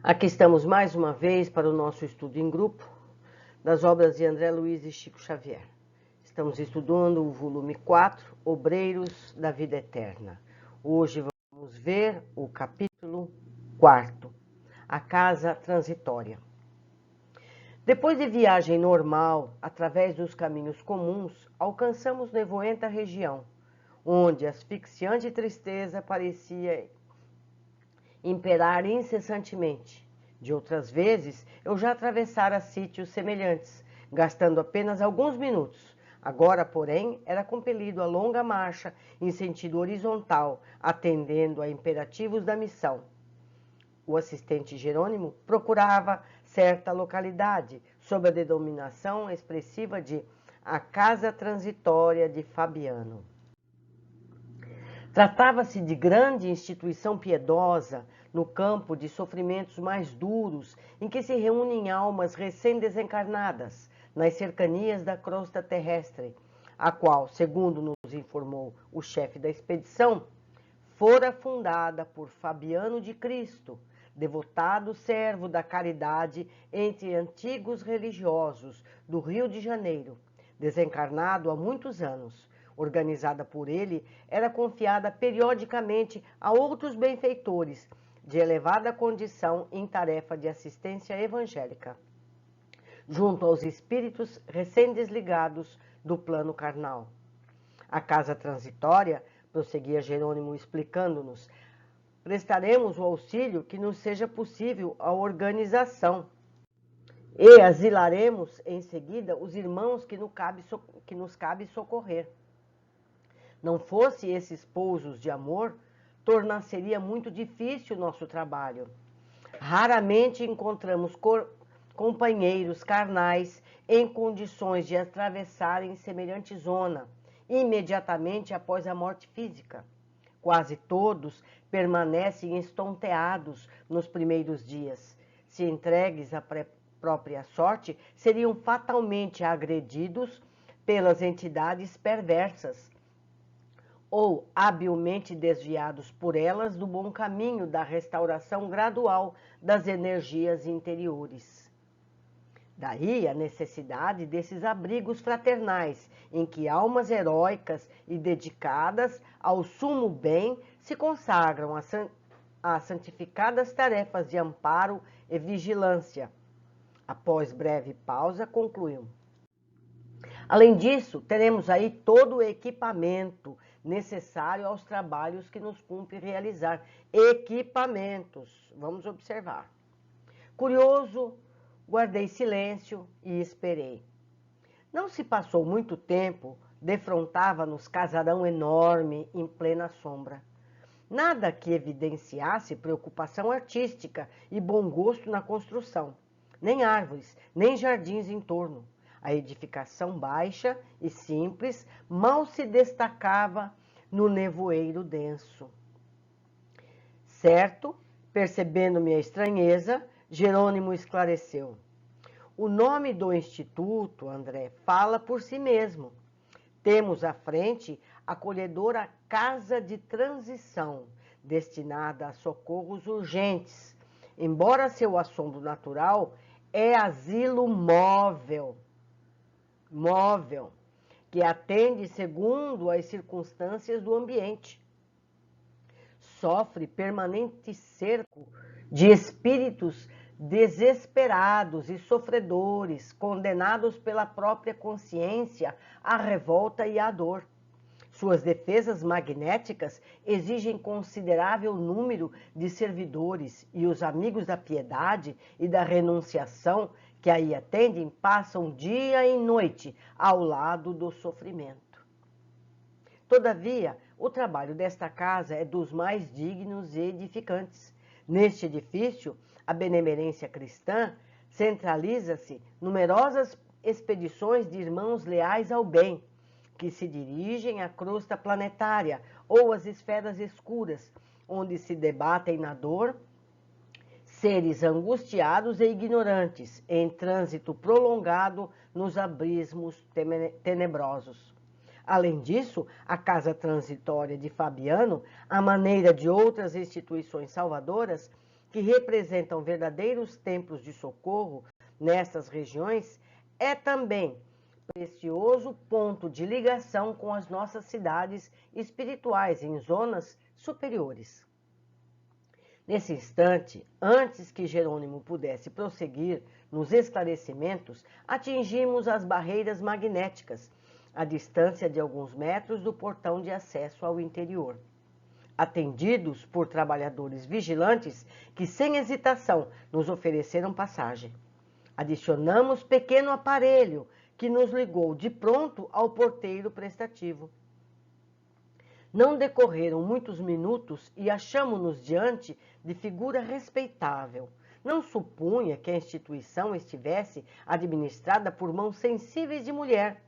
Aqui estamos mais uma vez para o nosso estudo em grupo das obras de André Luiz e Chico Xavier. Estamos estudando o volume 4, Obreiros da Vida Eterna. Hoje vamos ver o capítulo 4, A Casa Transitória. Depois de viagem normal, através dos caminhos comuns, alcançamos nevoenta região, onde a asfixiante tristeza parecia imperar incessantemente. De outras vezes, eu já atravessara sítios semelhantes, gastando apenas alguns minutos. Agora, porém, era compelido a longa marcha em sentido horizontal, atendendo a imperativos da missão. O assistente Jerônimo procurava certa localidade, sob a denominação expressiva de a Casa Transitória de Fabiano. Tratava-se de grande instituição piedosa no campo de sofrimentos mais duros, em que se reúnem almas recém-desencarnadas, nas cercanias da crosta terrestre, a qual, segundo nos informou o chefe da expedição, fora fundada por Fabiano de Cristo, devotado servo da caridade entre antigos religiosos do Rio de Janeiro, desencarnado há muitos anos. Organizada por ele, era confiada periodicamente a outros benfeitores de elevada condição em tarefa de assistência evangélica, junto aos espíritos recém-desligados do plano carnal. A casa transitória, prosseguia Jerônimo explicando-nos, prestaremos o auxílio que nos seja possível à organização e asilaremos em seguida os irmãos que nos cabe socorrer. Não fosse esses pousos de amor, tornar-seria muito difícil o nosso trabalho. Raramente encontramos companheiros carnais em condições de atravessarem semelhante zona, imediatamente após a morte física. Quase todos permanecem estonteados nos primeiros dias. Se entregues à própria sorte, seriam fatalmente agredidos pelas entidades perversas, ou habilmente desviados por elas do bom caminho da restauração gradual das energias interiores. Daí a necessidade desses abrigos fraternais, em que almas heróicas e dedicadas ao sumo bem se consagram a santificadas tarefas de amparo e vigilância. Após breve pausa, concluiu. Além disso, teremos aí todo o equipamento necessário aos trabalhos que nos cumpre realizar. Equipamentos, vamos observar. Curioso, guardei silêncio e esperei. Não se passou muito tempo, defrontava-nos casarão enorme em plena sombra. Nada que evidenciasse preocupação artística e bom gosto na construção. Nem árvores, nem jardins em torno. A edificação baixa e simples mal se destacava no nevoeiro denso. Certo, percebendo minha estranheza, Jerônimo esclareceu. O nome do instituto, André, fala por si mesmo. Temos à frente a acolhedora Casa de Transição, destinada a socorros urgentes. Embora seu assombro natural é asilo móvel, que atende segundo as circunstâncias do ambiente. Sofre permanente cerco de espíritos desesperados e sofredores, condenados pela própria consciência à revolta e à dor. Suas defesas magnéticas exigem considerável número de servidores e os amigos da piedade e da renunciação que aí atendem passam dia e noite ao lado do sofrimento. Todavia, o trabalho desta casa é dos mais dignos e edificantes. Neste edifício, a benemerência cristã centraliza-se numerosas expedições de irmãos leais ao bem, que se dirigem à crosta planetária ou às esferas escuras, onde se debatem na dor seres angustiados e ignorantes, em trânsito prolongado nos abismos tenebrosos. Além disso, a Casa Transitória de Fabiano, à maneira de outras instituições salvadoras, que representam verdadeiros templos de socorro nessas regiões, é também precioso ponto de ligação com as nossas cidades espirituais em zonas superiores. Nesse instante, antes que Jerônimo pudesse prosseguir nos esclarecimentos, atingimos as barreiras magnéticas, à distância de alguns metros do portão de acesso ao interior. Atendidos por trabalhadores vigilantes que, sem hesitação, nos ofereceram passagem. Adicionamos pequeno aparelho que nos ligou de pronto ao porteiro prestativo. Não decorreram muitos minutos e achamo-nos diante de figura respeitável. Não supunha que a instituição estivesse administrada por mãos sensíveis de mulher.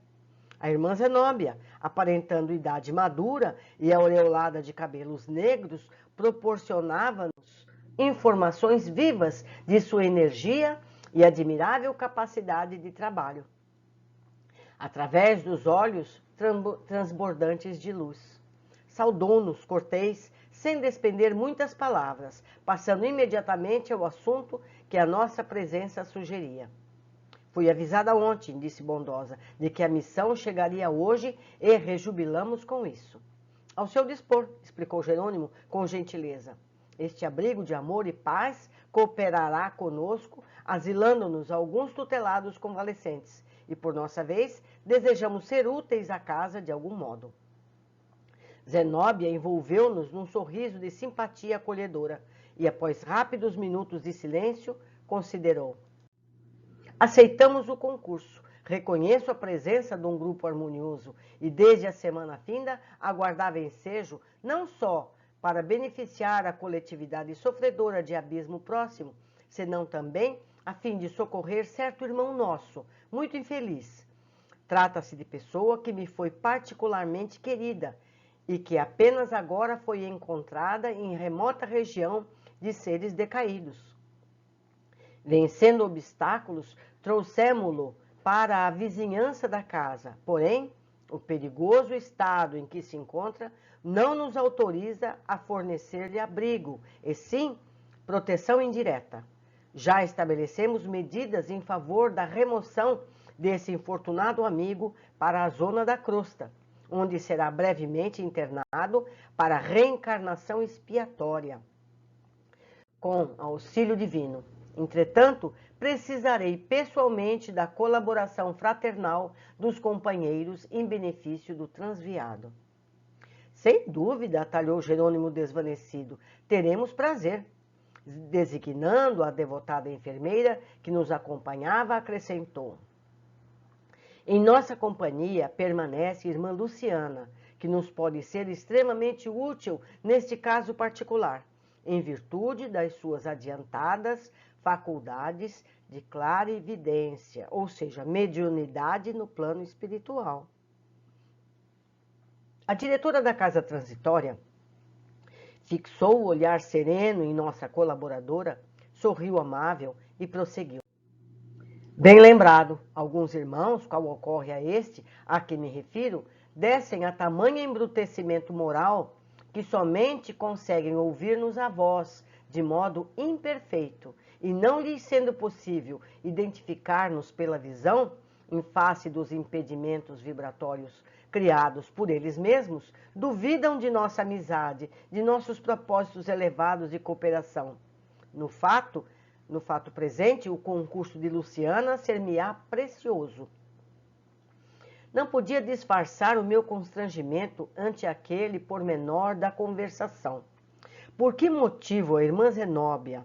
A irmã Zenóbia, aparentando idade madura e aureolada de cabelos negros, proporcionava-nos informações vivas de sua energia e admirável capacidade de trabalho, através dos olhos transbordantes de luz. Saudou-nos cortês, sem despender muitas palavras, passando imediatamente ao assunto que a nossa presença sugeria. Fui avisada ontem, disse bondosa, de que a missão chegaria hoje e rejubilamos com isso. Ao seu dispor, explicou Jerônimo com gentileza. Este abrigo de amor e paz cooperará conosco, asilando-nos alguns tutelados convalescentes, e por nossa vez desejamos ser úteis à casa de algum modo. Zenóbia envolveu-nos num sorriso de simpatia acolhedora e, após rápidos minutos de silêncio, considerou: aceitamos o concurso. Reconheço a presença de um grupo harmonioso e, desde a semana finda, aguardava ensejo não só para beneficiar a coletividade sofredora de abismo próximo, senão também a fim de socorrer certo irmão nosso, muito infeliz. Trata-se de pessoa que me foi particularmente querida e que apenas agora foi encontrada em remota região de seres decaídos. Vencendo obstáculos, trouxemo-lo para a vizinhança da casa, porém, o perigoso estado em que se encontra não nos autoriza a fornecer-lhe abrigo, e sim proteção indireta. Já estabelecemos medidas em favor da remoção desse infortunado amigo para a zona da crosta, onde será brevemente internado para reencarnação expiatória, com auxílio divino. Entretanto, precisarei pessoalmente da colaboração fraternal dos companheiros em benefício do transviado. Sem dúvida, atalhou Jerônimo desvanecido, teremos prazer. Designando a devotada enfermeira que nos acompanhava, acrescentou: em nossa companhia permanece irmã Luciana, que nos pode ser extremamente útil neste caso particular, em virtude das suas adiantadas faculdades de clarividência, ou seja, mediunidade no plano espiritual. A diretora da casa transitória fixou o olhar sereno em nossa colaboradora, sorriu amável e prosseguiu. Bem lembrado, alguns irmãos, qual ocorre a este a que me refiro, descem a tamanho embrutecimento moral que somente conseguem ouvir-nos a voz de modo imperfeito e não lhes sendo possível identificar-nos pela visão, em face dos impedimentos vibratórios criados por eles mesmos, duvidam de nossa amizade, de nossos propósitos elevados de cooperação. No fato presente, o concurso de Luciana ser-me-á precioso. Não podia disfarçar o meu constrangimento ante aquele pormenor da conversação. Por que motivo a irmã Zenóbia,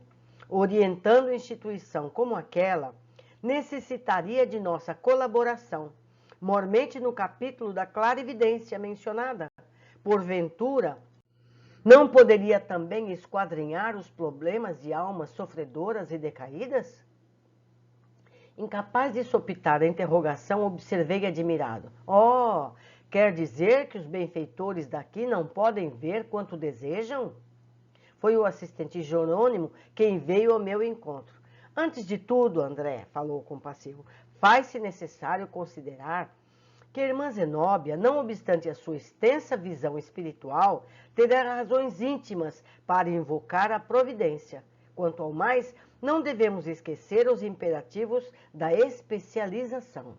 orientando instituição como aquela, necessitaria de nossa colaboração, mormente no capítulo da clarividência mencionada? Porventura, não poderia também esquadrinhar os problemas de almas sofredoras e decaídas? Incapaz de sopitar a interrogação, observei admirado. Oh, quer dizer que os benfeitores daqui não podem ver quanto desejam? Foi o assistente Jerônimo quem veio ao meu encontro. Antes de tudo, André, falou compassivo, faz-se necessário considerar que a irmã Zenóbia, não obstante a sua extensa visão espiritual, terá razões íntimas para invocar a providência. Quanto ao mais, não devemos esquecer os imperativos da especialização.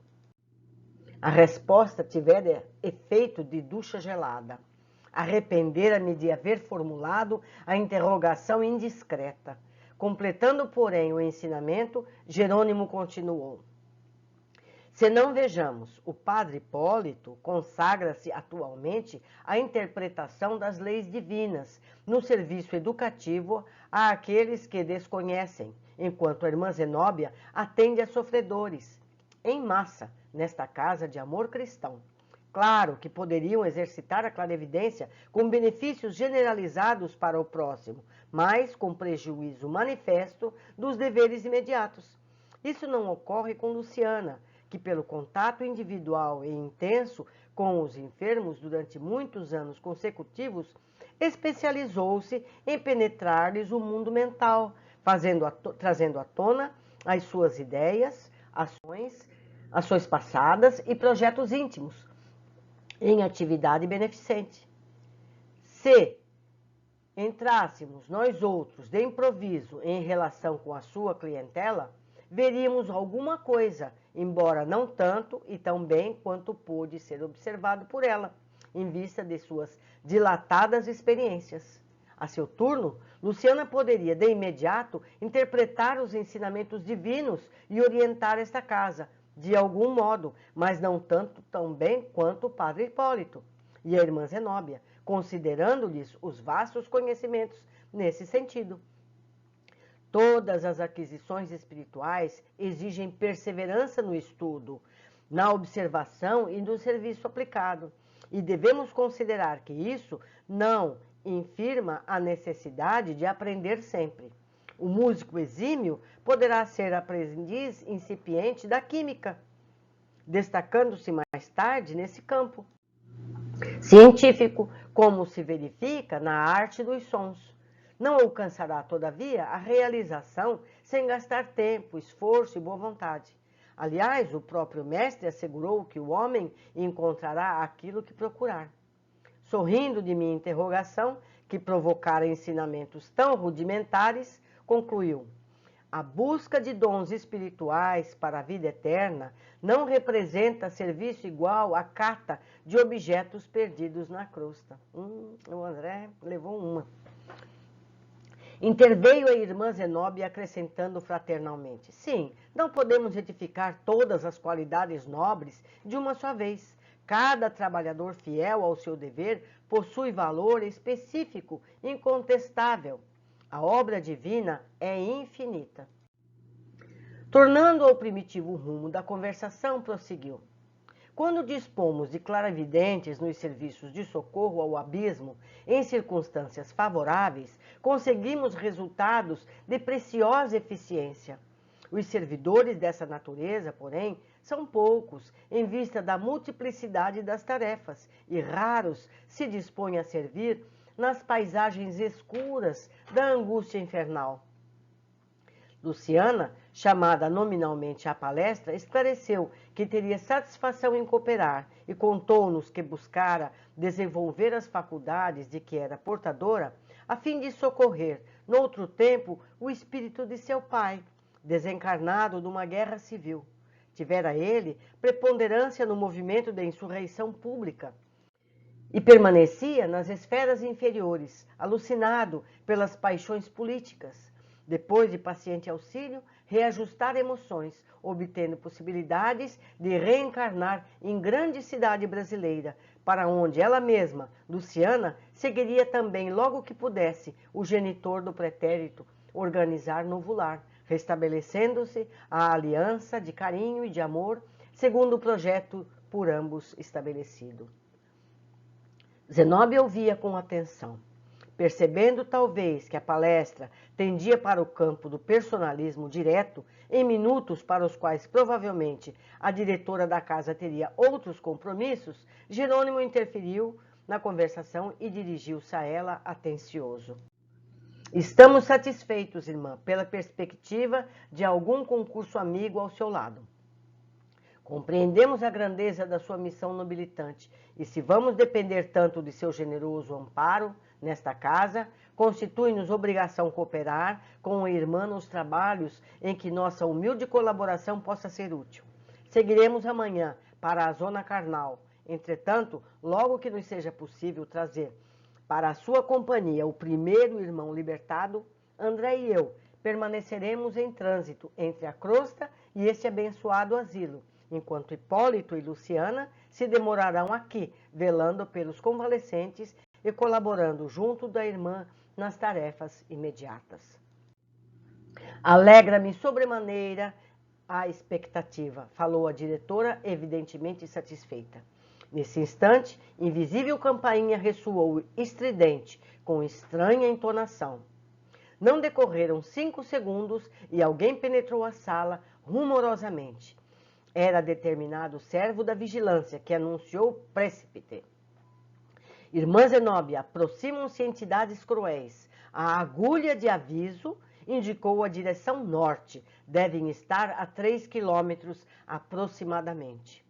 A resposta tivera efeito de ducha gelada. Arrependera-me de haver formulado a interrogação indiscreta. Completando, porém, o ensinamento, Jerônimo continuou. Se não vejamos, o padre Hipólito consagra-se atualmente à interpretação das leis divinas, no serviço educativo àqueles que desconhecem, enquanto a irmã Zenóbia atende a sofredores, em massa, nesta casa de amor cristão. Claro que poderiam exercitar a clarividência com benefícios generalizados para o próximo, mas com prejuízo manifesto dos deveres imediatos. Isso não ocorre com Luciana, que pelo contato individual e intenso com os enfermos durante muitos anos consecutivos, especializou-se em penetrar-lhes o mundo mental, trazendo à tona as suas ideias, ações passadas e projetos íntimos, em atividade beneficente. Se entrássemos nós outros de improviso em relação com a sua clientela, veríamos alguma coisa, embora não tanto e tão bem quanto pôde ser observado por ela, em vista de suas dilatadas experiências. A seu turno, Luciana poderia, de imediato, interpretar os ensinamentos divinos e orientar esta casa, de algum modo, mas não tanto tão bem quanto o padre Hipólito e a irmã Zenóbia, considerando-lhes os vastos conhecimentos nesse sentido. Todas as aquisições espirituais exigem perseverança no estudo, na observação e no serviço aplicado, e devemos considerar que isso não infirma a necessidade de aprender sempre. O músico exímio poderá ser aprendiz incipiente da química, destacando-se mais tarde nesse campo científico, como se verifica na arte dos sons. Não alcançará, todavia, a realização sem gastar tempo, esforço e boa vontade. Aliás, o próprio mestre assegurou que o homem encontrará aquilo que procurar. Sorrindo de minha interrogação, que provocara ensinamentos tão rudimentares, concluiu: a busca de dons espirituais para a vida eterna não representa serviço igual à cata de objetos perdidos na crosta. O André levou uma. Interveio a irmã Zenóbia acrescentando fraternalmente: sim, não podemos retificar todas as qualidades nobres de uma só vez. Cada trabalhador fiel ao seu dever possui valor específico, incontestável. A obra divina é infinita. Tornando ao primitivo rumo da conversação, prosseguiu: quando dispomos de clarividentes nos serviços de socorro ao abismo, em circunstâncias favoráveis, conseguimos resultados de preciosa eficiência. Os servidores dessa natureza, porém, são poucos, em vista da multiplicidade das tarefas, e raros se dispõem a servir nas paisagens escuras da angústia infernal. Luciana, chamada nominalmente à palestra, esclareceu que teria satisfação em cooperar e contou-nos que buscara desenvolver as faculdades de que era portadora a fim de socorrer, noutro tempo, o espírito de seu pai, desencarnado numa guerra civil. Tivera ele preponderância no movimento da insurreição pública e permanecia nas esferas inferiores, alucinado pelas paixões políticas. Depois de paciente auxílio, reajustar emoções, obtendo possibilidades de reencarnar em grande cidade brasileira, para onde ela mesma, Luciana, seguiria também logo que pudesse o genitor do pretérito organizar novo lar, restabelecendo-se a aliança de carinho e de amor, segundo o projeto por ambos estabelecido. Zenóbia ouvia com atenção. Percebendo talvez que a palestra tendia para o campo do personalismo direto, em minutos para os quais provavelmente a diretora da casa teria outros compromissos, Jerônimo interferiu na conversação e dirigiu-se a ela atencioso. Estamos satisfeitos, irmã, pela perspectiva de algum concurso amigo ao seu lado. Compreendemos a grandeza da sua missão nobilitante e se vamos depender tanto de seu generoso amparo nesta casa, constitui-nos obrigação cooperar com a irmã nos trabalhos em que nossa humilde colaboração possa ser útil. Seguiremos amanhã para a zona carnal. Entretanto, logo que nos seja possível trazer para a sua companhia o primeiro irmão libertado, André e eu permaneceremos em trânsito entre a crosta e este abençoado asilo, enquanto Hipólito e Luciana se demorarão aqui, velando pelos convalescentes e colaborando junto da irmã nas tarefas imediatas. Alegra-me sobremaneira a expectativa, falou a diretora, evidentemente satisfeita. Nesse instante, invisível campainha ressoou estridente, com estranha entonação. Não decorreram 5 segundos e alguém penetrou a sala rumorosamente. Era determinado servo da vigilância que anunciou précipite. Irmã Zenóbia, aproximam-se entidades cruéis. A agulha de aviso indicou a direção norte. Devem estar a 3 quilômetros aproximadamente.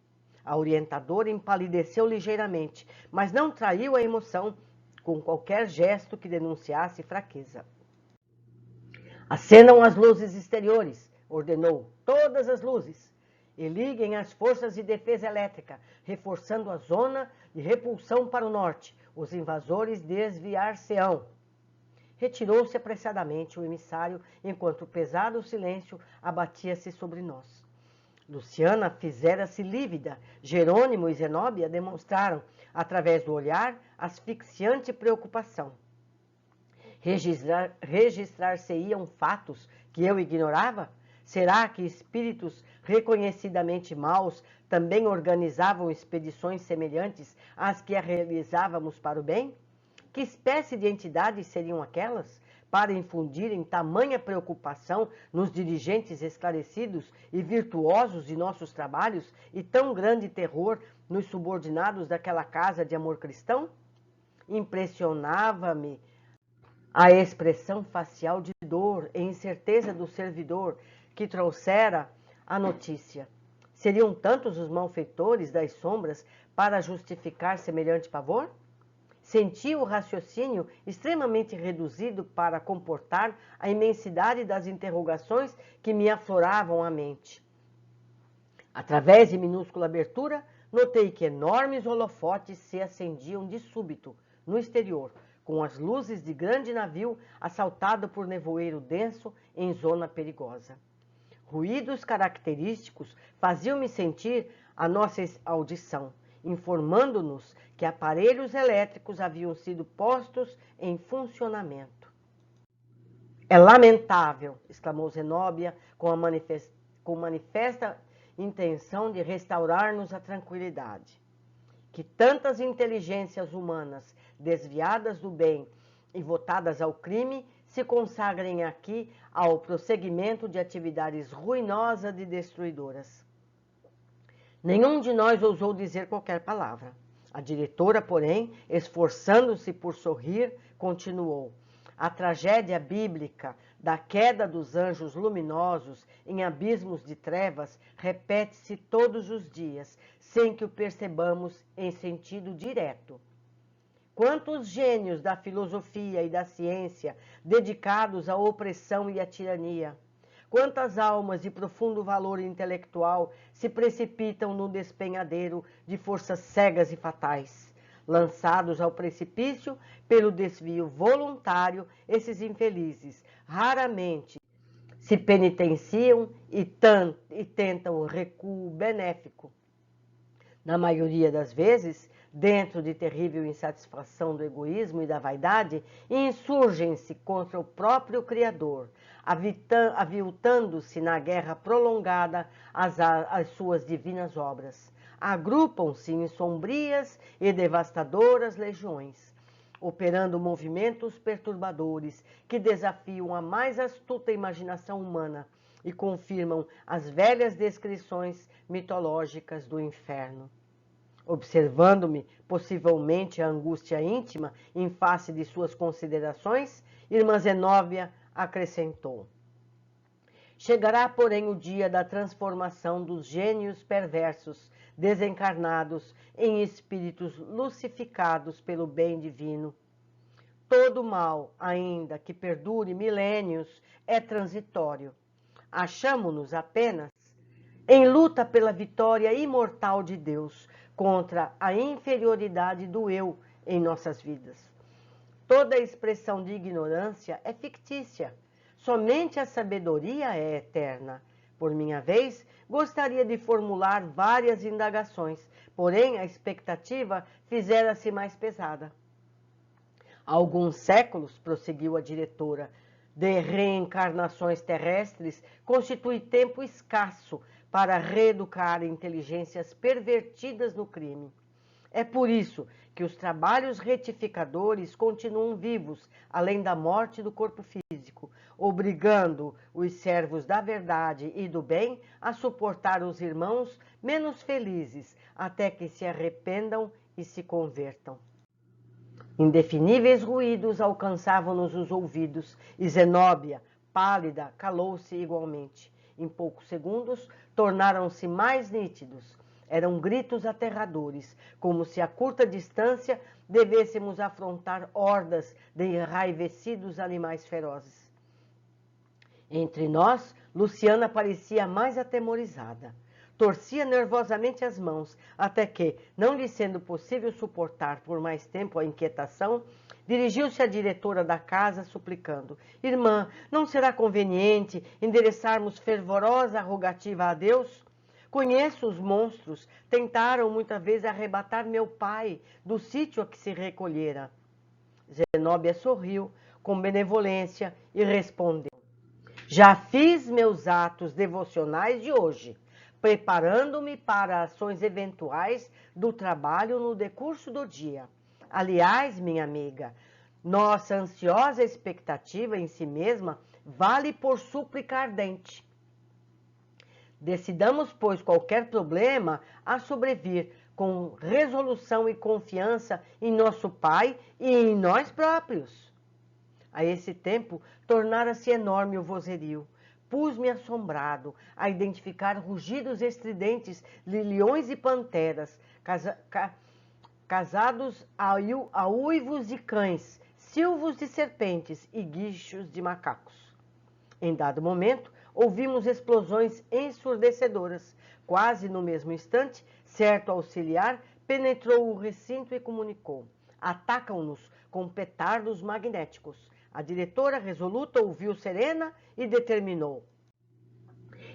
A orientadora empalideceu ligeiramente, mas não traiu a emoção com qualquer gesto que denunciasse fraqueza. Acendam as luzes exteriores, ordenou, todas as luzes, e liguem as forças de defesa elétrica, reforçando a zona de repulsão para o norte. Os invasores desviar-se-ão. Retirou-se apressadamente o emissário, enquanto o pesado silêncio abatia-se sobre nós. Luciana fizera-se lívida. Jerônimo e Zenóbia demonstraram, através do olhar, asfixiante preocupação. Registrar-se-iam fatos que eu ignorava? Será que espíritos reconhecidamente maus também organizavam expedições semelhantes às que realizávamos para o bem? Que espécie de entidades seriam aquelas para infundirem tamanha preocupação nos dirigentes esclarecidos e virtuosos de nossos trabalhos e tão grande terror nos subordinados daquela casa de amor cristão? Impressionava-me a expressão facial de dor e incerteza do servidor que trouxera a notícia. Seriam tantos os malfeitores das sombras para justificar semelhante pavor? Senti o raciocínio extremamente reduzido para comportar a imensidade das interrogações que me afloravam à mente. Através de minúscula abertura, notei que enormes holofotes se acendiam de súbito no exterior, com as luzes de grande navio assaltado por nevoeiro denso em zona perigosa. Ruídos característicos faziam-me sentir a nossa audição, informando-nos que aparelhos elétricos haviam sido postos em funcionamento. É lamentável, exclamou Zenóbia com manifesta intenção de restaurar-nos a tranquilidade, que tantas inteligências humanas desviadas do bem e votadas ao crime se consagrem aqui ao prosseguimento de atividades ruinosas e destruidoras. Nenhum de nós ousou dizer qualquer palavra. A diretora, porém, esforçando-se por sorrir, continuou. A tragédia bíblica da queda dos anjos luminosos em abismos de trevas repete-se todos os dias, sem que o percebamos em sentido direto. Quantos gênios da filosofia e da ciência dedicados à opressão e à tirania! Quantas almas de profundo valor intelectual se precipitam no despenhadeiro de forças cegas e fatais. Lançados ao precipício pelo desvio voluntário, esses infelizes raramente se penitenciam e tentam o recuo benéfico. Na maioria das vezes, dentro de terrível insatisfação do egoísmo e da vaidade, insurgem-se contra o próprio Criador, aviltando-se na guerra prolongada às suas divinas obras. Agrupam-se em sombrias e devastadoras legiões, operando movimentos perturbadores que desafiam a mais astuta imaginação humana e confirmam as velhas descrições mitológicas do inferno. Observando-me, possivelmente, a angústia íntima em face de suas considerações, irmã Zenóbia acrescentou. Chegará, porém, o dia da transformação dos gênios perversos, desencarnados em espíritos lucificados pelo bem divino. Todo mal, ainda que perdure milênios, é transitório. Achamo-nos apenas em luta pela vitória imortal de Deus contra a inferioridade do eu em nossas vidas. Toda expressão de ignorância é fictícia. Somente a sabedoria é eterna. Por minha vez, gostaria de formular várias indagações, porém a expectativa fizera-se mais pesada. Há alguns séculos, prosseguiu a diretora, de reencarnações terrestres constitui tempo escasso para reeducar inteligências pervertidas no crime. É por isso que os trabalhos retificadores continuam vivos, além da morte do corpo físico, obrigando os servos da verdade e do bem a suportar os irmãos menos felizes, até que se arrependam e se convertam. Indefiníveis ruídos alcançavam-nos os ouvidos, e Zenóbia, pálida, calou-se igualmente. Em poucos segundos, tornaram-se mais nítidos. Eram gritos aterradores, como se a curta distância devêssemos afrontar hordas de enraivecidos animais ferozes. Entre nós, Luciana parecia mais atemorizada. Torcia nervosamente as mãos, até que, não lhe sendo possível suportar por mais tempo a inquietação, dirigiu-se à diretora da casa, suplicando: Irmã, não será conveniente endereçarmos fervorosa rogativa a Deus? Conheço os monstros, tentaram muitas vezes arrebatar meu pai do sítio a que se recolhera. Zenóbia sorriu com benevolência e respondeu: Já fiz meus atos devocionais de hoje, preparando-me para ações eventuais do trabalho no decurso do dia. Aliás, minha amiga, nossa ansiosa expectativa em si mesma vale por súplica ardente. Decidamos, pois, qualquer problema a sobrevir com resolução e confiança em nosso Pai e em nós próprios. A esse tempo, tornara-se enorme o vozerio. Pus-me assombrado a identificar rugidos estridentes de leões e panteras, casados a uivos de cães, silvos de serpentes e guichos de macacos. Em dado momento, ouvimos explosões ensurdecedoras. Quase no mesmo instante, certo auxiliar penetrou o recinto e comunicou: Atacam-nos com petardos magnéticos. A diretora resoluta ouviu serena e determinou: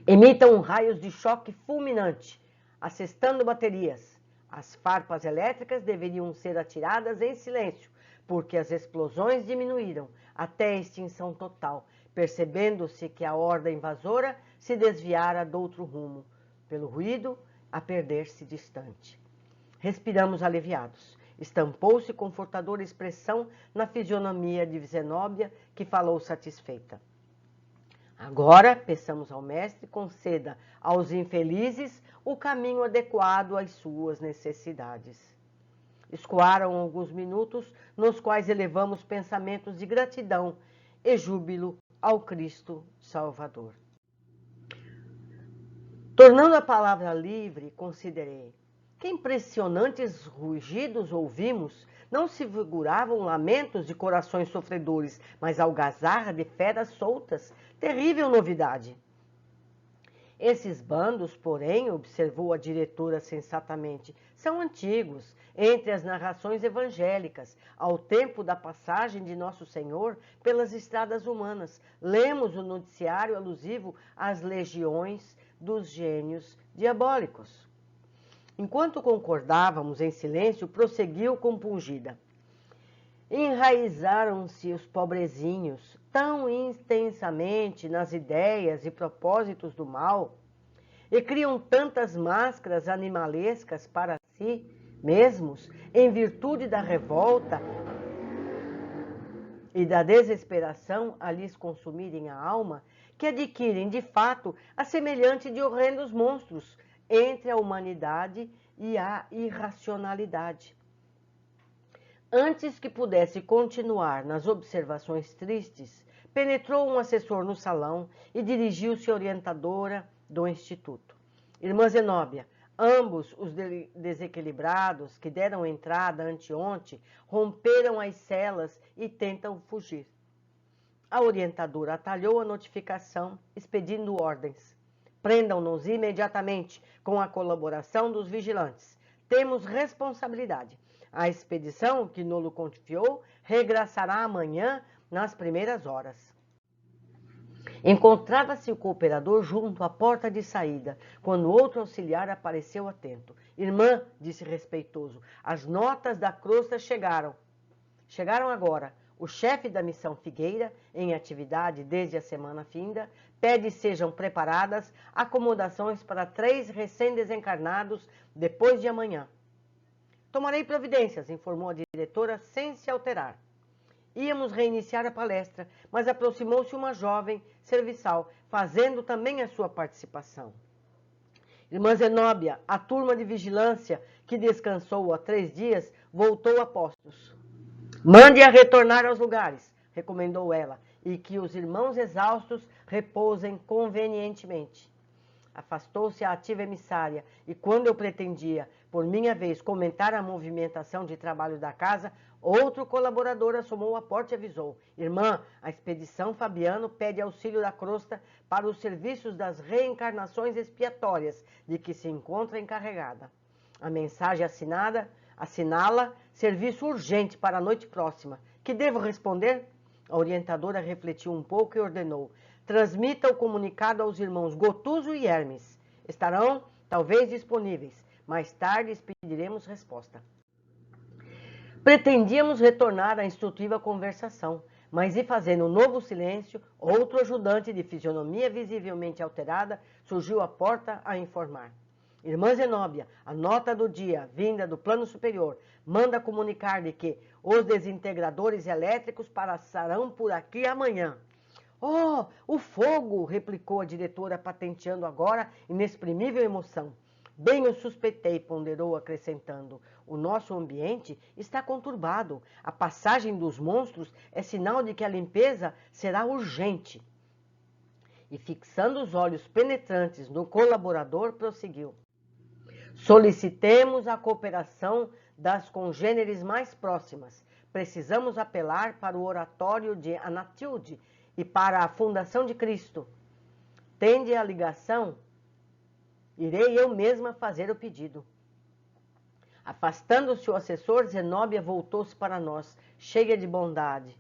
Emitam raios de choque fulminante, assestando baterias. As farpas elétricas deveriam ser atiradas em silêncio, porque as explosões diminuíram até a extinção total, percebendo-se que a horda invasora se desviara de outro rumo, pelo ruído a perder-se distante. Respiramos aliviados. Estampou-se confortadora expressão na fisionomia de Zenóbia, que falou satisfeita. Agora, peçamos ao mestre, conceda aos infelizes o caminho adequado às suas necessidades. Escoaram alguns minutos, nos quais elevamos pensamentos de gratidão e júbilo ao Cristo Salvador. Tornando a palavra livre, considerei: que impressionantes rugidos ouvimos! Não se figuravam lamentos de corações sofredores, mas algazarra de feras soltas. Terrível novidade! Esses bandos, porém, observou a diretora sensatamente, são antigos, entre as narrações evangélicas, ao tempo da passagem de Nosso Senhor pelas estradas humanas. Lemos o noticiário alusivo às legiões dos gênios diabólicos. Enquanto concordávamos em silêncio, prosseguiu compungida: Enraizaram-se os pobrezinhos tão intensamente nas ideias e propósitos do mal e criam tantas máscaras animalescas para si mesmos, em virtude da revolta e da desesperação a lhes consumirem a alma, que adquirem, de fato, a semelhante de horrendos monstros entre a humanidade e a irracionalidade. Antes que pudesse continuar nas observações tristes, penetrou um assessor no salão e dirigiu-se à orientadora do Instituto. Irmã Zenóbia, Ambos os desequilibrados que deram entrada anteontem romperam as celas e tentam fugir. A orientadora atalhou a notificação, expedindo ordens. Prendam-nos imediatamente com a colaboração dos vigilantes. Temos responsabilidade. A expedição que nos confiou regressará amanhã nas primeiras horas. Encontrava-se o cooperador junto à porta de saída, quando outro auxiliar apareceu atento. Irmã, disse respeitoso, as notas da crosta chegaram. Chegaram agora. O chefe da missão Figueira, em atividade desde a semana finda, pede sejam preparadas acomodações para 3 recém-desencarnados depois de amanhã. Tomarei providências, informou a diretora sem se alterar. Íamos reiniciar a palestra, mas aproximou-se uma jovem serviçal, fazendo também a sua participação. Irmã Zenóbia, a turma de vigilância, que descansou há 3 dias, voltou a postos. Mande-a retornar aos lugares, recomendou ela, e que os irmãos exaustos repousem convenientemente. Afastou-se a ativa emissária, e quando eu pretendia, por minha vez, comentar a movimentação de trabalho da casa, outro colaborador assomou a porta e avisou. Irmã, a expedição Fabiano pede auxílio da crosta para os serviços das reencarnações expiatórias de que se encontra encarregada. A mensagem assinala serviço urgente para a noite próxima. Que devo responder? A orientadora refletiu um pouco e ordenou. Transmita o comunicado aos irmãos Gotuso e Hermes. Estarão, talvez, disponíveis. Mais tarde expediremos resposta. Pretendíamos retornar à instrutiva conversação, mas e fazendo um novo silêncio, outro ajudante de fisionomia visivelmente alterada surgiu à porta a informar. Irmã Zenóbia, a nota do dia, vinda do plano superior, manda comunicar-lhe que os desintegradores elétricos passarão por aqui amanhã. Oh, o fogo! Replicou a diretora, patenteando agora inexprimível emoção. Bem o suspeitei, ponderou, acrescentando. O nosso ambiente está conturbado. A passagem dos monstros é sinal de que a limpeza será urgente. E fixando os olhos penetrantes no colaborador, prosseguiu. Solicitemos a cooperação das congêneres mais próximas. Precisamos apelar para o oratório de Anatilde e para a Fundação de Cristo. Tende a ligação? Irei eu mesma fazer o pedido. Afastando-se o assessor, Zenóbia voltou-se para nós, cheia de bondade.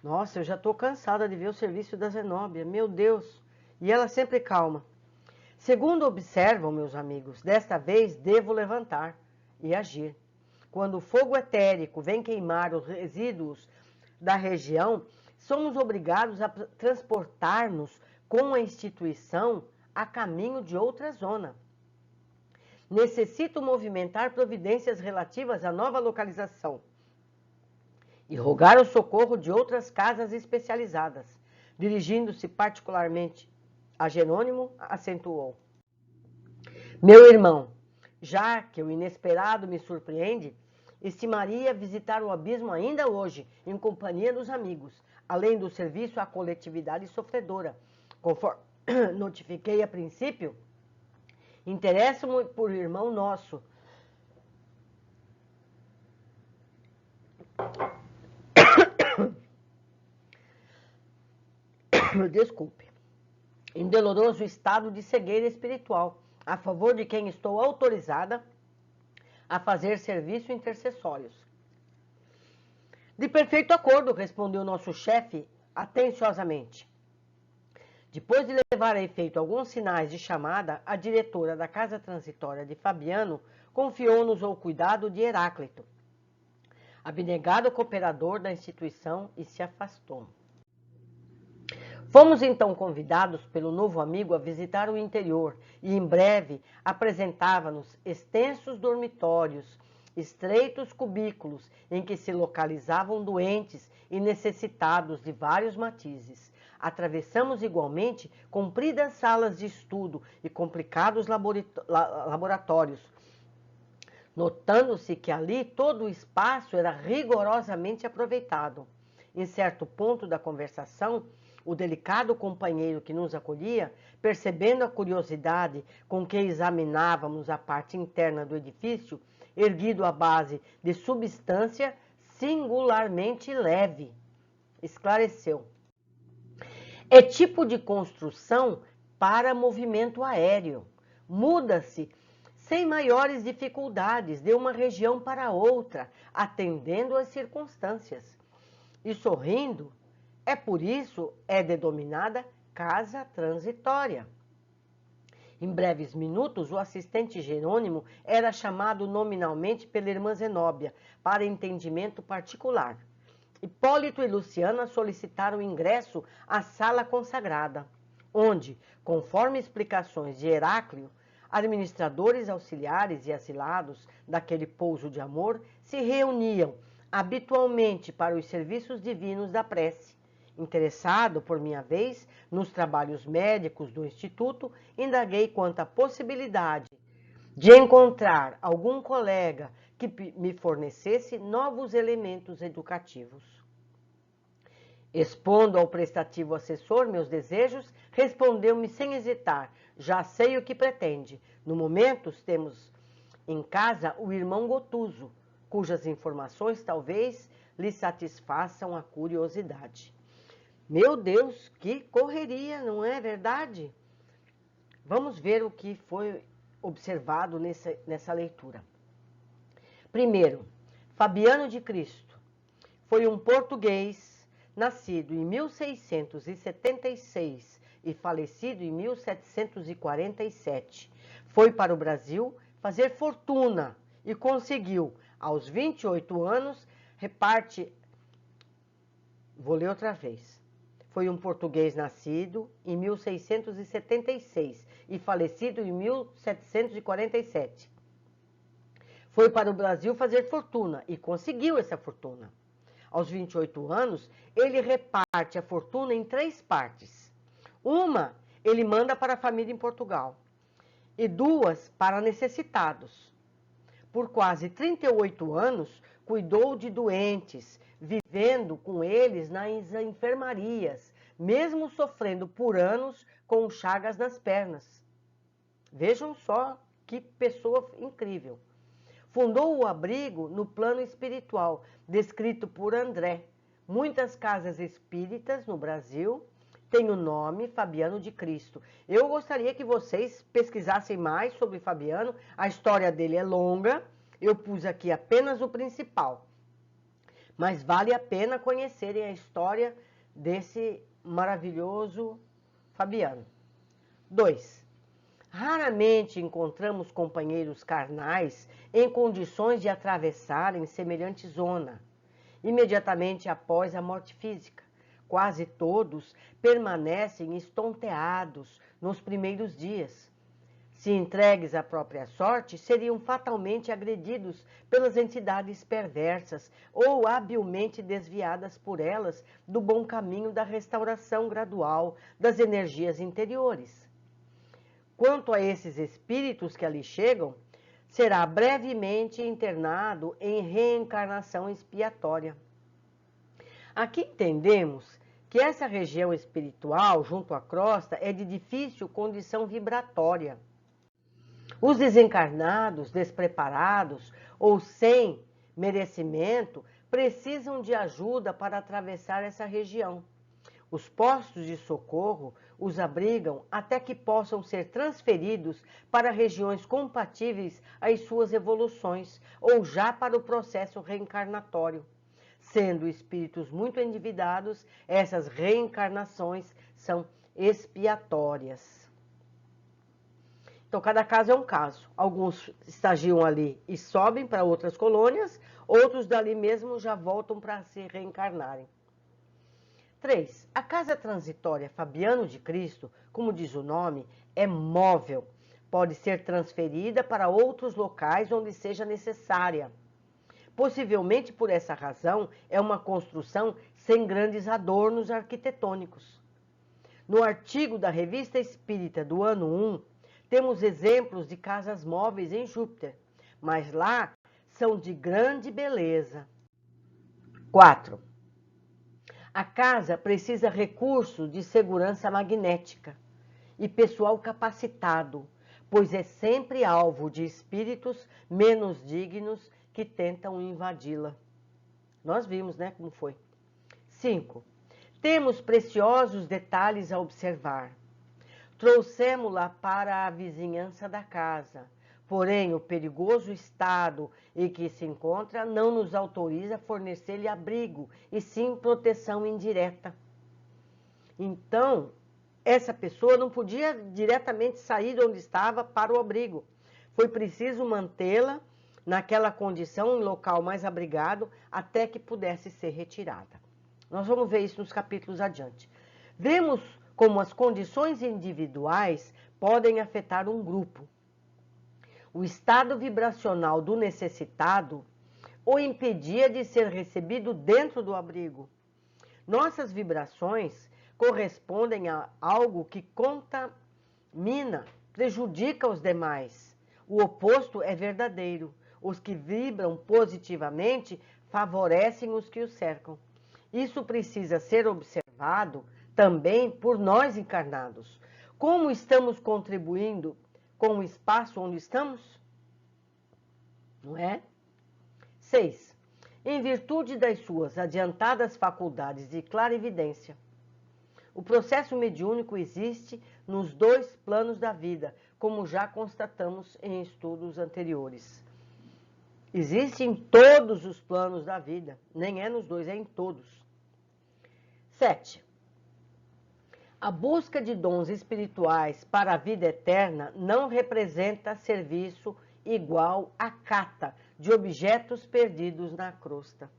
Nossa, eu já estou cansada de ver o serviço da Zenóbia, meu Deus! E ela sempre calma. Segundo observam, meus amigos, desta vez devo levantar e agir. Quando o fogo etérico vem queimar os resíduos da região, somos obrigados a transportar-nos com a instituição a caminho de outra zona. Necessito movimentar providências relativas à nova localização e rogar o socorro de outras casas especializadas. Dirigindo-se particularmente a Jerônimo, acentuou. Meu irmão, já que o inesperado me surpreende, estimaria visitar o abismo ainda hoje, em companhia dos amigos, além do serviço à coletividade sofredora. Conforme notifiquei a princípio, interesso-me por irmão nosso. Desculpe. Em doloroso estado de cegueira espiritual, a favor de quem estou autorizada a fazer serviço intercessórios. De perfeito acordo, respondeu nosso chefe atenciosamente. Depois de levar a efeito alguns sinais de chamada, a diretora da casa transitória de Fabiano confiou-nos ao cuidado de Heráclito, abnegado cooperador da instituição, e se afastou. Fomos então convidados pelo novo amigo a visitar o interior e em breve apresentava-nos extensos dormitórios, estreitos cubículos em que se localizavam doentes e necessitados de vários matizes. Atravessamos igualmente compridas salas de estudo e complicados laboratórios, notando-se que ali todo o espaço era rigorosamente aproveitado. Em certo ponto da conversação, O delicado companheiro que nos acolhia, percebendo a curiosidade com que examinávamos a parte interna do edifício, erguido à base de substância singularmente leve, esclareceu: é tipo de construção para movimento aéreo. Muda-se sem maiores dificuldades de uma região para outra, atendendo às circunstâncias. E sorrindo, é por isso é denominada casa transitória. Em breves minutos, o assistente Jerônimo era chamado nominalmente pela irmã Zenóbia para entendimento particular. Hipólito e Luciana solicitaram ingresso à sala consagrada, onde, conforme explicações de Heráclio, administradores auxiliares e asilados daquele pouso de amor se reuniam habitualmente para os serviços divinos da prece. Interessado, por minha vez, nos trabalhos médicos do Instituto, indaguei quanto à possibilidade de encontrar algum colega que me fornecesse novos elementos educativos. Expondo ao prestativo assessor meus desejos, respondeu-me sem hesitar: já sei o que pretende. No momento, temos em casa o irmão Gotuso, cujas informações talvez lhe satisfaçam a curiosidade. Meu Deus, que correria, não é verdade? Vamos ver o que foi observado nessa leitura. Primeiro, Fabiano de Cristo foi um português nascido em 1676 e falecido em 1747. Foi para o Brasil fazer fortuna e conseguiu, aos 28 anos, Vou ler outra vez. Foi um português nascido em 1676 e falecido em 1747. Foi para o Brasil fazer fortuna e conseguiu essa fortuna. Aos 28 anos, ele reparte a fortuna em 3 partes. Uma, ele manda para a família em Portugal e 2 para necessitados. Por quase 38 anos, cuidou de doentes, vivendo com eles nas enfermarias, mesmo sofrendo por anos com chagas nas pernas. Vejam só que pessoa incrível. Fundou o abrigo no plano espiritual, descrito por André. Muitas casas espíritas no Brasil têm o nome Fabiano de Cristo. Eu gostaria que vocês pesquisassem mais sobre Fabiano. A história dele é longa, eu pus aqui apenas o principal. Mas vale a pena conhecerem a história desse maravilhoso Fabiano. 2. Raramente encontramos companheiros carnais em condições de atravessarem semelhante zona, imediatamente após a morte física. Quase todos permanecem estonteados nos primeiros dias. Se entregues à própria sorte, seriam fatalmente agredidos pelas entidades perversas ou habilmente desviadas por elas do bom caminho da restauração gradual das energias interiores. Quanto a esses espíritos que ali chegam, será brevemente internado em reencarnação expiatória. Aqui entendemos que essa região espiritual, junto à crosta, é de difícil condição vibratória. Os desencarnados, despreparados ou sem merecimento, precisam de ajuda para atravessar essa região. Os postos de socorro os abrigam até que possam ser transferidos para regiões compatíveis às suas evoluções ou já para o processo reencarnatório. Sendo espíritos muito endividados, essas reencarnações são expiatórias. Então, cada caso é um caso. Alguns estagiam ali e sobem para outras colônias, outros dali mesmo já voltam para se reencarnarem. 3. A casa transitória Fabiano de Cristo, como diz o nome, é móvel. Pode ser transferida para outros locais onde seja necessária. Possivelmente por essa razão, é uma construção sem grandes adornos arquitetônicos. No artigo da Revista Espírita do ano 1, temos exemplos de casas móveis em Júpiter, mas lá são de grande beleza. 4. A casa precisa recursos de segurança magnética e pessoal capacitado, pois é sempre alvo de espíritos menos dignos que tentam invadi-la. Nós vimos, né, como foi. 5. Temos preciosos detalhes a observar. Trouxemo-la para a vizinhança da casa, porém o perigoso estado em que se encontra não nos autoriza a fornecer-lhe abrigo, e sim proteção indireta. Então, essa pessoa não podia diretamente sair de onde estava para o abrigo. Foi preciso mantê-la naquela condição, em local mais abrigado, até que pudesse ser retirada. Nós vamos ver isso nos capítulos adiante. Vemos como as condições individuais podem afetar um grupo. O estado vibracional do necessitado o impedia de ser recebido dentro do abrigo. Nossas vibrações correspondem a algo que contamina, prejudica os demais. O oposto é verdadeiro. Os que vibram positivamente favorecem os que os cercam. Isso precisa ser observado também por nós encarnados. Como estamos contribuindo com o espaço onde estamos? Não é? 6. Em virtude das suas adiantadas faculdades de clarividência, o processo mediúnico existe nos 2 planos da vida, como já constatamos em estudos anteriores. Existe em todos os planos da vida, nem é nos 2, é em todos. 7. A busca de dons espirituais para a vida eterna não representa serviço igual à cata de objetos perdidos na crosta.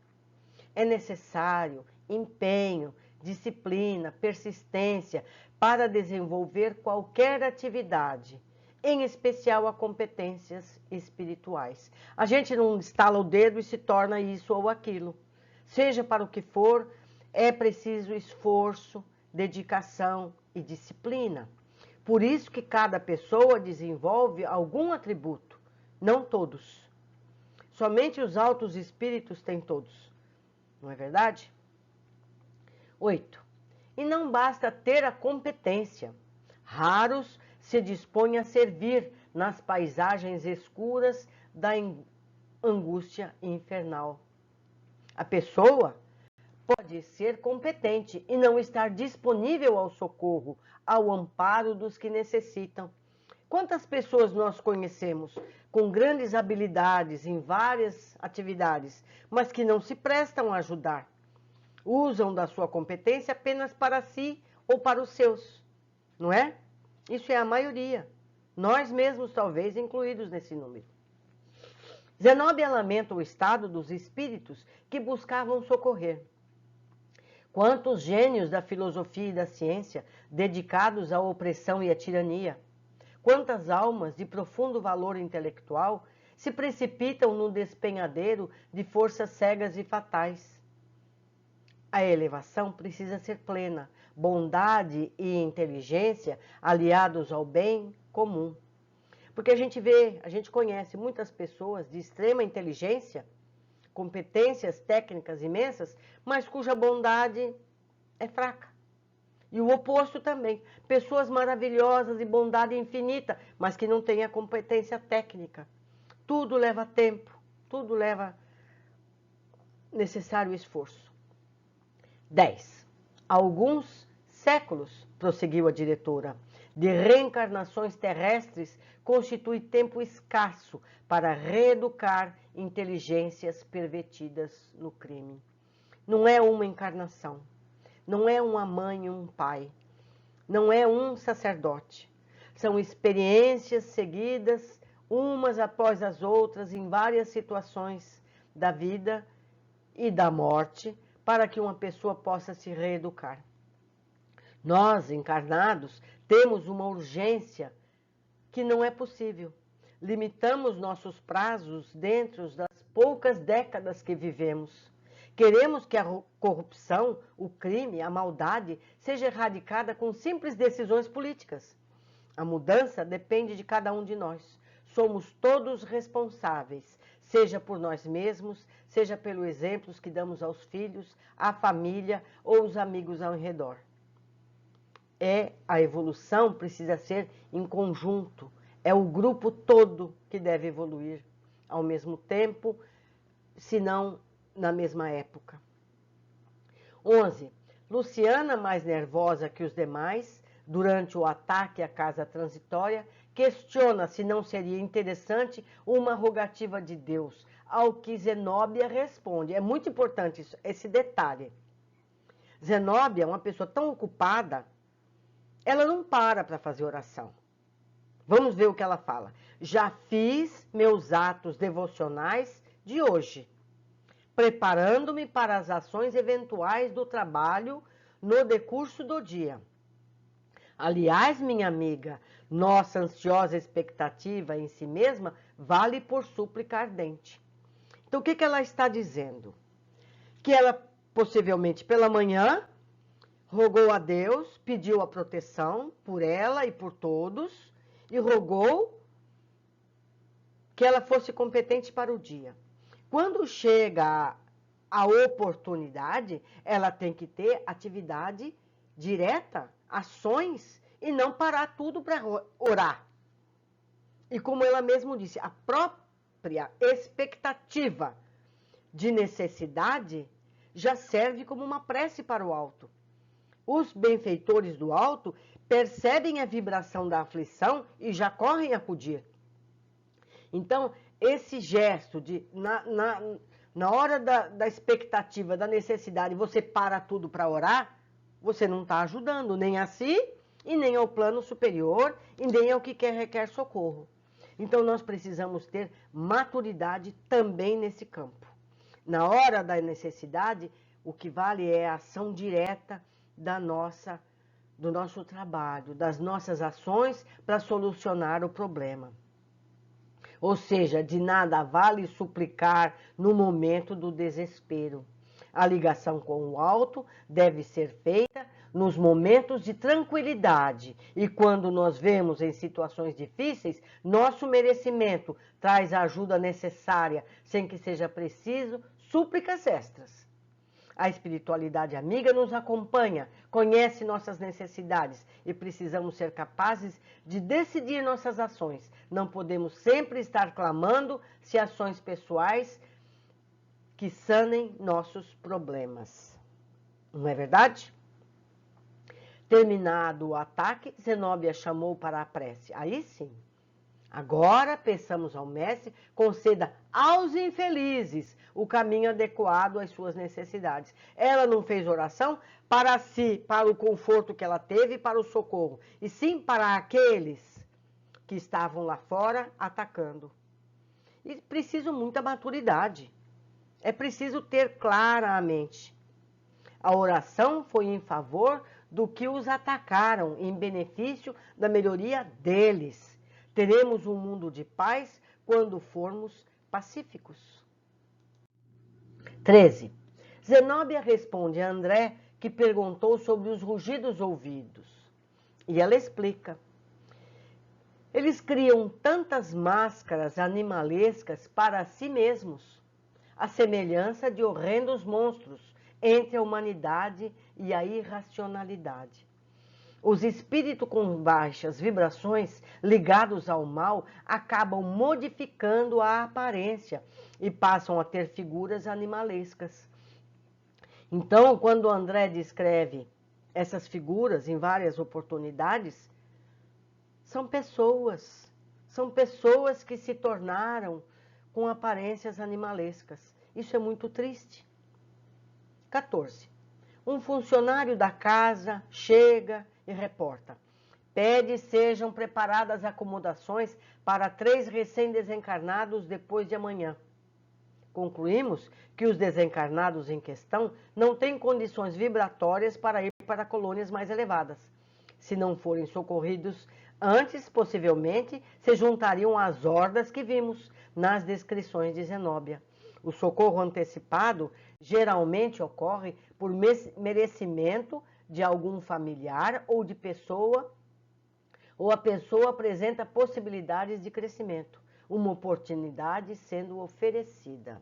É necessário empenho, disciplina, persistência para desenvolver qualquer atividade, em especial a competências espirituais. A gente não estala o dedo e se torna isso ou aquilo. Seja para o que for, é preciso esforço, dedicação e disciplina. Por isso que cada pessoa desenvolve algum atributo, não todos. Somente os altos espíritos têm todos. Não é verdade? 8. E não basta ter a competência. Raros se dispõem a servir nas paisagens escuras da angústia infernal. A pessoa pode ser competente e não estar disponível ao socorro, ao amparo dos que necessitam. Quantas pessoas nós conhecemos com grandes habilidades em várias atividades, mas que não se prestam a ajudar? Usam da sua competência apenas para si ou para os seus, não é? Isso é a maioria. Nós mesmos, talvez, incluídos nesse número. Zenóbia lamenta o estado dos espíritos que buscavam socorrer. Quantos gênios da filosofia e da ciência dedicados à opressão e à tirania? Quantas almas de profundo valor intelectual se precipitam no despenhadeiro de forças cegas e fatais? A elevação precisa ser plena, bondade e inteligência aliados ao bem comum. Porque a gente conhece muitas pessoas de extrema inteligência, competências técnicas imensas, mas cuja bondade é fraca. E o oposto também. Pessoas maravilhosas e bondade infinita, mas que não têm a competência técnica. Tudo leva tempo, tudo leva necessário esforço. 10. Alguns séculos, prosseguiu a diretora, de reencarnações terrestres constitui tempo escasso para reeducar inteligências pervertidas no crime. Não é uma encarnação, não é uma mãe e um pai, não é um sacerdote. São experiências seguidas, umas após as outras, em várias situações da vida e da morte, para que uma pessoa possa se reeducar. Nós, encarnados, temos uma urgência que não é possível. Limitamos nossos prazos dentro das poucas décadas que vivemos. Queremos que a corrupção, o crime, a maldade seja erradicada com simples decisões políticas. A mudança depende de cada um de nós. Somos todos responsáveis, seja por nós mesmos, seja pelos exemplos que damos aos filhos, à família ou aos amigos ao redor. A evolução precisa ser em conjunto, é o grupo todo que deve evoluir ao mesmo tempo, se não na mesma época. 11. Luciana, mais nervosa que os demais, durante o ataque à casa transitória, questiona se não seria interessante uma rogativa de Deus, ao que Zenóbia responde. É muito importante isso, esse detalhe. Zenóbia é uma pessoa tão ocupada, ela não para fazer oração. Vamos ver o que ela fala. Já fiz meus atos devocionais de hoje, preparando-me para as ações eventuais do trabalho no decurso do dia. Aliás, minha amiga, nossa ansiosa expectativa em si mesma vale por súplica ardente. Então, o que ela está dizendo? Que ela, possivelmente pela manhã, rogou a Deus, pediu a proteção por ela e por todos, e rogou que ela fosse competente para o dia. Quando chega a oportunidade, ela tem que ter atividade direta, ações, e não parar tudo para orar. E como ela mesma disse, a própria expectativa de necessidade já serve como uma prece para o alto. Os benfeitores do alto percebem a vibração da aflição e já correm a acudir. Então, esse gesto de, na hora da expectativa, da necessidade, você para tudo para orar, você não está ajudando nem a si, e nem ao plano superior, e nem ao que requer socorro. Então, nós precisamos ter maturidade também nesse campo. Na hora da necessidade, o que vale é a ação direta do nosso trabalho, das nossas ações para solucionar o problema. Ou seja, de nada vale suplicar no momento do desespero. A ligação com o alto deve ser feita nos momentos de tranquilidade. E quando nós vemos em situações difíceis, nosso merecimento traz a ajuda necessária, sem que seja preciso súplicas extras. A espiritualidade amiga nos acompanha, conhece nossas necessidades e precisamos ser capazes de decidir nossas ações. Não podemos sempre estar clamando se ações pessoais que sanem nossos problemas. Não é verdade? Terminado o ataque, Zenóbia chamou para a prece. Aí sim. Agora peçamos ao mestre, conceda aos infelizes o caminho adequado às suas necessidades. Ela não fez oração para si, para o conforto que ela teve, para o socorro, e sim para aqueles que estavam lá fora atacando. E preciso muita maturidade. É preciso ter clara a mente. A oração foi em favor do que os atacaram, em benefício da melhoria deles. Teremos um mundo de paz quando formos pacíficos. 13. Zenóbia responde a André, que perguntou sobre os rugidos ouvidos. E ela explica. Eles criam tantas máscaras animalescas para si mesmos, a semelhança de horrendos monstros entre a humanidade e a irracionalidade. Os espíritos com baixas vibrações ligados ao mal acabam modificando a aparência e passam a ter figuras animalescas. Então, quando André descreve essas figuras em várias oportunidades, são pessoas que se tornaram com aparências animalescas. Isso é muito triste. 14. Um funcionário da casa chega e reporta. Pede sejam preparadas acomodações para 3 recém-desencarnados depois de amanhã. Concluímos que os desencarnados em questão não têm condições vibratórias para ir para colônias mais elevadas. Se não forem socorridos antes, possivelmente, se juntariam às hordas que vimos nas descrições de Zenóbia. O socorro antecipado geralmente ocorre por merecimento de algum familiar ou de pessoa, ou a pessoa apresenta possibilidades de crescimento. uma oportunidade sendo oferecida.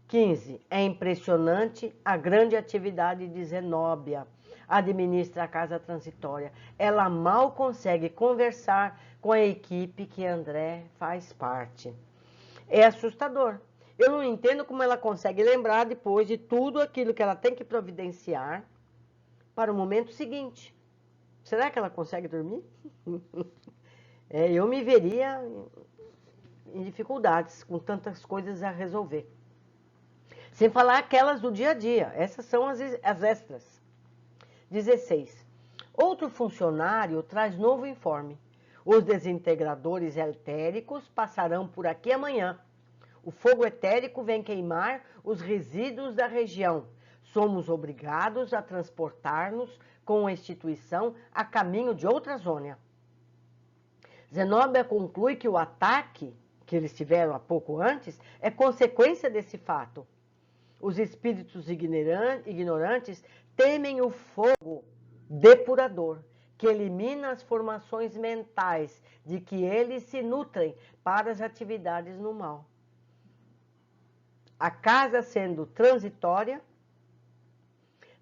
15. É impressionante a grande atividade de Zenóbia. Administra a casa transitória. Ela mal consegue conversar com a equipe que André faz parte. É assustador. Eu não entendo como ela consegue lembrar depois de tudo aquilo que ela tem que providenciar para o momento seguinte. Será que ela consegue dormir? Eu me veria em dificuldades com tantas coisas a resolver. Sem falar aquelas do dia a dia. Essas são as extras. 16. Outro funcionário traz novo informe. Os desintegradores etéricos passarão por aqui amanhã. O fogo etérico vem queimar os resíduos da região. Somos obrigados a transportar-nos com a instituição a caminho de outra zona. Zenóbia conclui que o ataque que eles tiveram há pouco antes é consequência desse fato. Os espíritos ignorantes temem o fogo depurador, que elimina as formações mentais de que eles se nutrem para as atividades no mal. A casa, sendo transitória,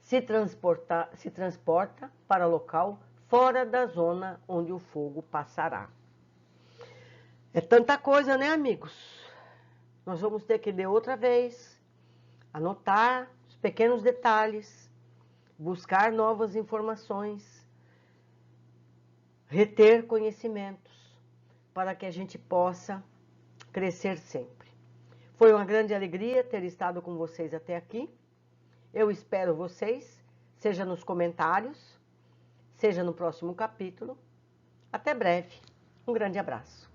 se transporta para local fora da zona onde o fogo passará. É tanta coisa, né, amigos? Nós vamos ter que ler outra vez, anotar os pequenos detalhes, buscar novas informações, reter conhecimentos, para que a gente possa crescer sempre. Foi uma grande alegria ter estado com vocês até aqui. Eu espero vocês, seja nos comentários, seja no próximo capítulo. Até breve. Um grande abraço.